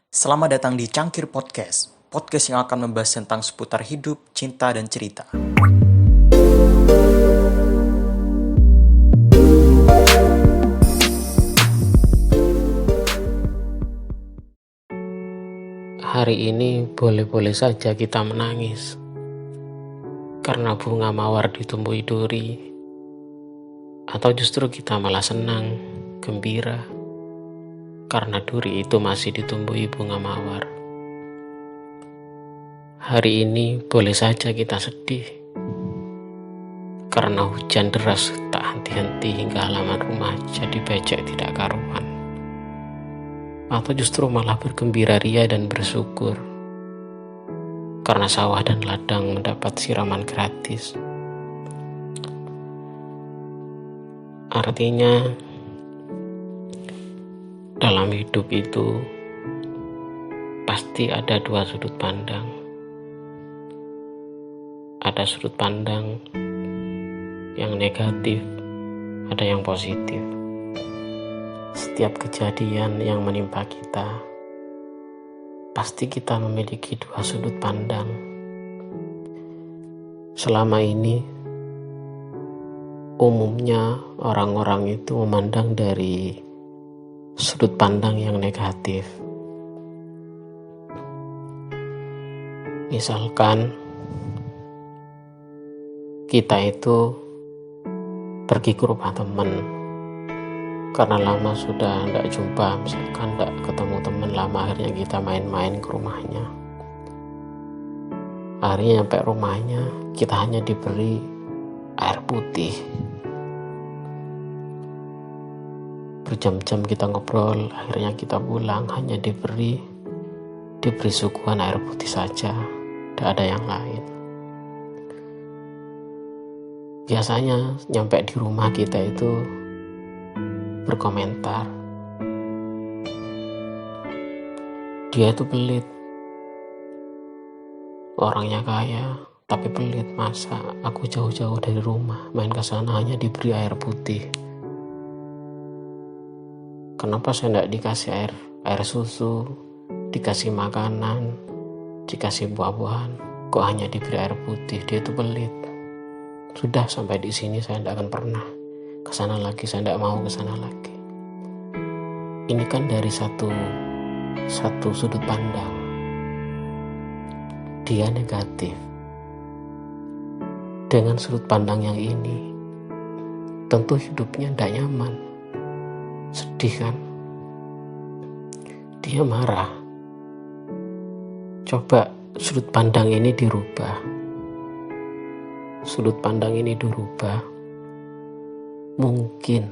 Selamat datang di Cangkir Podcast, podcast yang akan membahas tentang seputar hidup, cinta, dan cerita. Hari ini boleh-boleh saja kita menangis karena bunga mawar ditumbuhi duri, atau justru kita malah senang, gembira karena duri itu masih ditumbuhi bunga mawar. Hari ini boleh saja kita sedih karena hujan deras tak henti-henti hingga halaman rumah jadi becek tidak karuan, atau justru malah bergembira ria dan bersyukur karena sawah dan ladang mendapat siraman gratis. Artinya, dalam hidup itu pasti ada dua sudut pandang. Ada sudut pandang yang negatif, ada yang positif. Setiap kejadian yang menimpa kita, pasti kita memiliki dua sudut pandang. Selama ini, umumnya orang-orang itu memandang dari sudut pandang yang negatif. Misalkan, kita itu pergi ke rumah teman karena lama sudah tidak jumpa, misalkan tidak ketemu teman lama, akhirnya kita main-main ke rumahnya. Akhirnya sampai rumahnya kita hanya diberi air putih. Berjam-jam kita ngobrol, akhirnya kita pulang hanya diberi suguhan air putih saja, tidak ada yang lain. Biasanya nyampe di rumah kita itu berkomentar, dia itu pelit, orangnya kaya tapi pelit, masa aku jauh-jauh dari rumah main ke sana hanya diberi air putih. Kenapa saya tidak dikasih air susu, dikasih makanan, dikasih buah-buahan, kok hanya diberi air putih? Dia itu pelit. Sudah, sampai di sini saya tidak akan pernah kesana lagi, saya tidak mau kesana lagi. Ini kan dari satu sudut pandang. Dia negatif. Dengan sudut pandang yang ini, tentu hidupnya tidak nyaman, sedih kan? Dia marah. Coba sudut pandang ini dirubah. Sudut pandang ini dirubah. Mungkin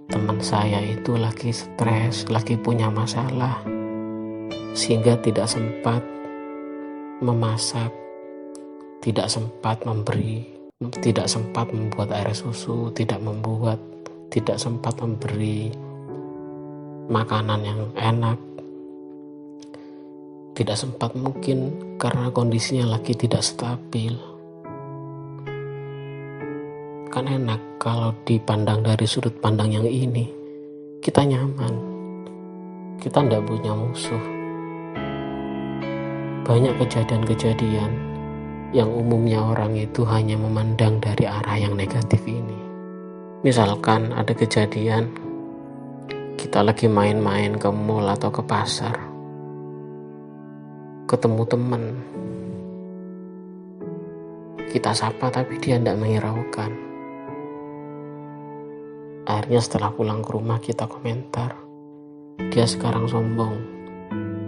teman saya itu lagi stres, lagi punya masalah, sehingga tidak sempat memasak, tidak sempat memberi, tidak sempat membuat air susu, tidak sempat memberi makanan yang enak, tidak sempat, mungkin karena kondisinya lagi tidak stabil. Kan enak kalau dipandang dari sudut pandang yang ini, kita nyaman, kita tidak punya musuh. Banyak kejadian-kejadian yang umumnya orang itu hanya memandang dari arah yang negatif ini. Misalkan ada kejadian kita lagi main-main ke mall atau ke pasar, ketemu teman, kita sapa tapi dia tidak menghiraukan. Akhirnya setelah pulang ke rumah kita komentar, dia sekarang sombong,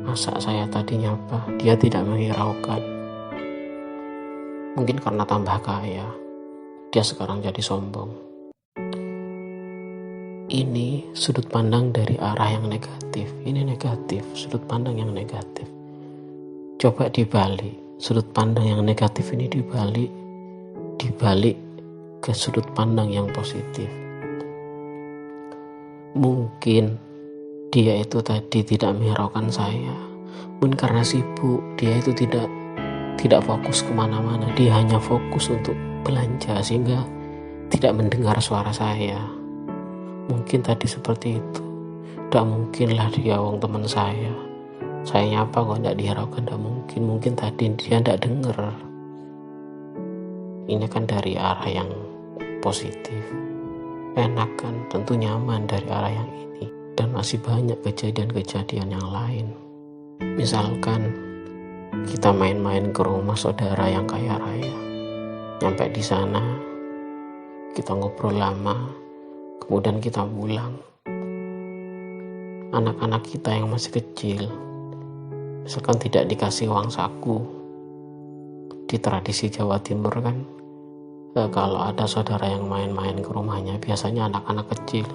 masa saya tadi nyapa dia tidak menghiraukan. Mungkin karena tambah kaya, dia sekarang jadi sombong. Ini sudut pandang dari arah yang negatif. Ini negatif, sudut pandang yang negatif. Coba dibalik, sudut pandang yang negatif ini dibalik ke sudut pandang yang positif. Mungkin dia itu tadi tidak menghiraukan saya, mungkin karena sibuk, dia itu tidak fokus kemana-mana, dia hanya fokus untuk belanja sehingga tidak mendengar suara saya. Mungkin tadi seperti itu. Tidak mungkinlah dia teman saya, Saya nyapa kok tidak dihiraukan, tidak mungkin. Mungkin tadi dia tidak dengar. Ini kan dari arah yang positif, enak kan, tentu nyaman dari arah yang ini. Dan masih banyak kejadian-kejadian yang lain. Misalkan kita main-main ke rumah saudara yang kaya raya. Nyampe di sana, kita ngobrol lama, kemudian kita pulang. Anak-anak kita yang masih kecil, misalkan tidak dikasih uang saku. Di tradisi Jawa Timur kan, kalau ada saudara yang main-main ke rumahnya, biasanya anak-anak kecil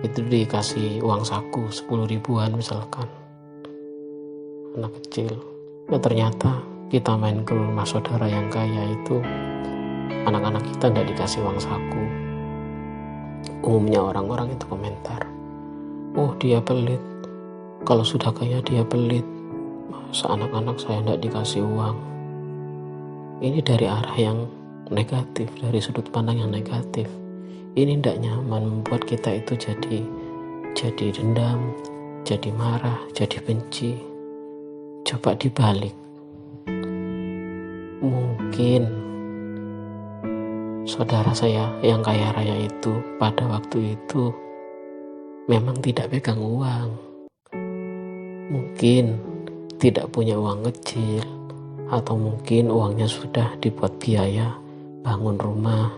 itu dikasih uang saku 10 ribuan misalkan. Anak kecil. Ya ternyata kita main ke rumah saudara yang kaya itu, anak-anak kita tidak dikasih uang saku. Umumnya orang-orang itu komentar, oh dia pelit, kalau sudah kaya dia pelit, masa anak-anak saya tidak dikasih uang. Ini dari arah yang negatif, dari sudut pandang yang negatif. Ini tidak nyaman, membuat kita itu jadi dendam, jadi marah, jadi benci. Coba dibalik, mungkin saudara saya yang kaya raya itu pada waktu itu memang tidak pegang uang, mungkin tidak punya uang kecil, atau mungkin uangnya sudah dibuat biaya bangun rumah,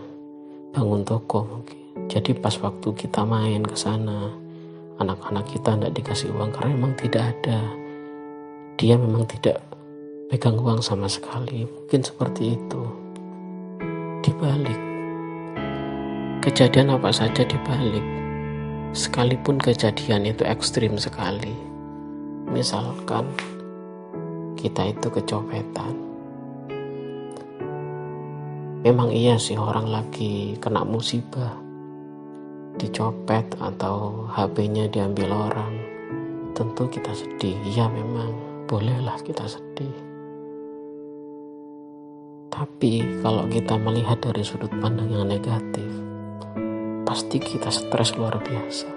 bangun toko mungkin. Jadi pas waktu kita main ke sana, anak-anak kita tidak dikasih uang karena memang tidak ada. Dia memang tidak pegang uang sama sekali. Mungkin seperti itu. Dibalik, kejadian apa saja dibalik, sekalipun kejadian itu ekstrim sekali. Misalkan kita itu kecopetan. Memang iya sih, orang lagi kena musibah, dicopet atau HP-nya diambil orang, tentu kita sedih. Iya memang, bolehlah kita sedih. Tapi kalau kita melihat dari sudut pandang yang negatif, pasti kita stres luar biasa.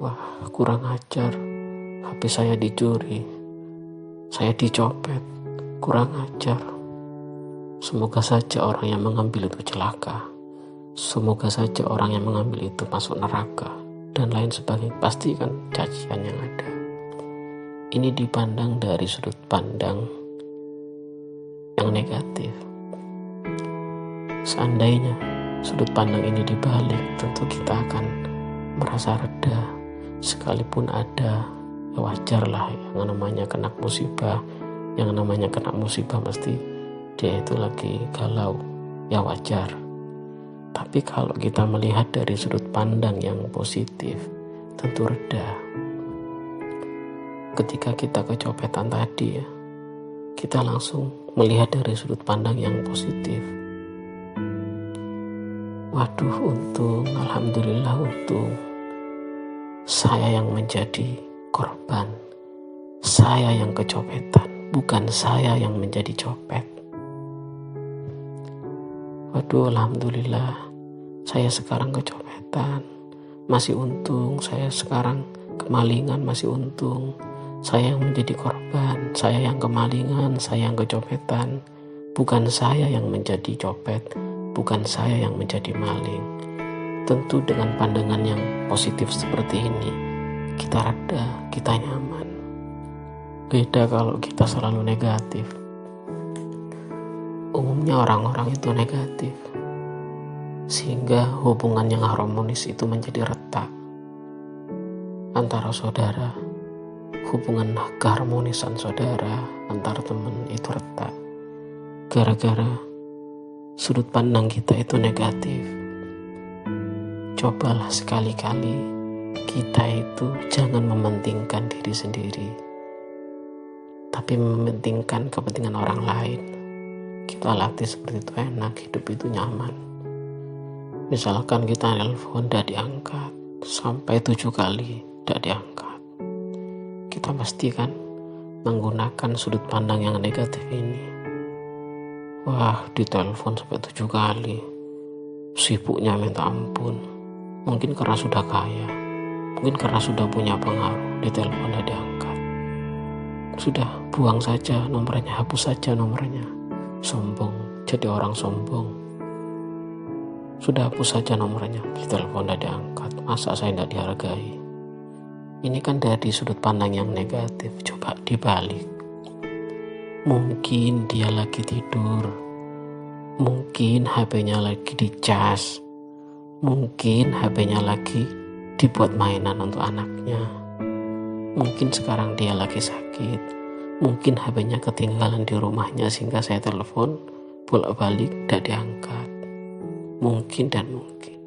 Wah, kurang ajar, HP saya dicuri, saya dicopet, kurang ajar. Semoga saja orang yang mengambil itu celaka. Semoga saja orang yang mengambil itu masuk neraka, dan lain sebagainya. Pasti kan cacian yang ada. Ini dipandang dari sudut pandang yang negatif. Seandainya sudut pandang ini dibalik, tentu kita akan merasa reda. Sekalipun ada, ya wajar lah, yang namanya kena musibah. Yang namanya kena musibah mesti dia itu lagi galau, ya wajar. Tapi kalau kita melihat dari sudut pandang yang positif, tentu reda. Ketika kita kecopetan tadi ya, kita langsung melihat dari sudut pandang yang positif. Waduh, untung, alhamdulillah untung saya yang menjadi korban, saya yang kecopetan, bukan saya yang menjadi copet. Waduh, alhamdulillah saya sekarang kecopetan, masih untung. Saya sekarang kemalingan, masih untung. Saya yang menjadi korban, saya yang kemalingan, saya yang kecopetan, bukan saya yang menjadi copet, bukan saya yang menjadi maling. Tentu dengan pandangan yang positif seperti ini, kita reda, kita nyaman. Beda kalau kita selalu negatif. Umumnya orang-orang itu negatif, sehingga hubungan yang harmonis itu menjadi retak antara saudara. Hubungan keharmonisan saudara antar teman itu retak gara-gara sudut pandang kita itu negatif. Cobalah sekali-kali kita itu jangan mementingkan diri sendiri, tapi mementingkan kepentingan orang lain. Kita latih seperti itu, enak, hidup itu nyaman. Misalkan kita nelpon tidak diangkat sampai 7 kali tidak diangkat, kita pasti kan menggunakan sudut pandang yang negatif ini. Wah, ditelepon sampai 7 kali, sibuknya minta ampun. Mungkin karena sudah kaya, Mungkin karena sudah punya pengaruh, di telepon tidak diangkat. Sudah buang saja nomornya, hapus saja nomornya. Sombong, jadi orang sombong. Sudah hapus saja nomornya, di telepon tidak diangkat. Masa saya tidak dihargai? Ini kan dari sudut pandang yang negatif. Coba dibalik. Mungkin dia lagi tidur, mungkin HP-nya lagi dicas, mungkin HP-nya lagi dibuat mainan untuk anaknya. Mungkin sekarang dia lagi sakit, mungkin HP-nya ketinggalan di rumahnya sehingga saya telepon bolak-balik tidak diangkat. Mungkin dan mungkin.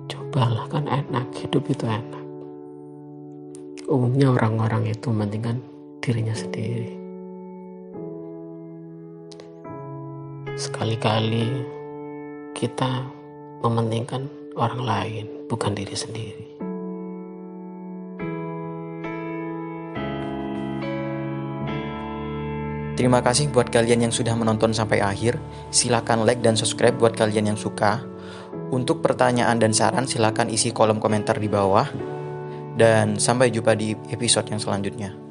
Cobalah, kan enak, hidup itu enak. Umumnya orang-orang itu mementingkan dirinya sendiri. Sekali-kali kita mementingkan orang lain, bukan diri sendiri. Terima kasih buat kalian yang sudah menonton sampai akhir. Silakan like dan subscribe buat kalian yang suka. Untuk pertanyaan dan saran silakan isi kolom komentar di bawah. Dan sampai jumpa di episode yang selanjutnya.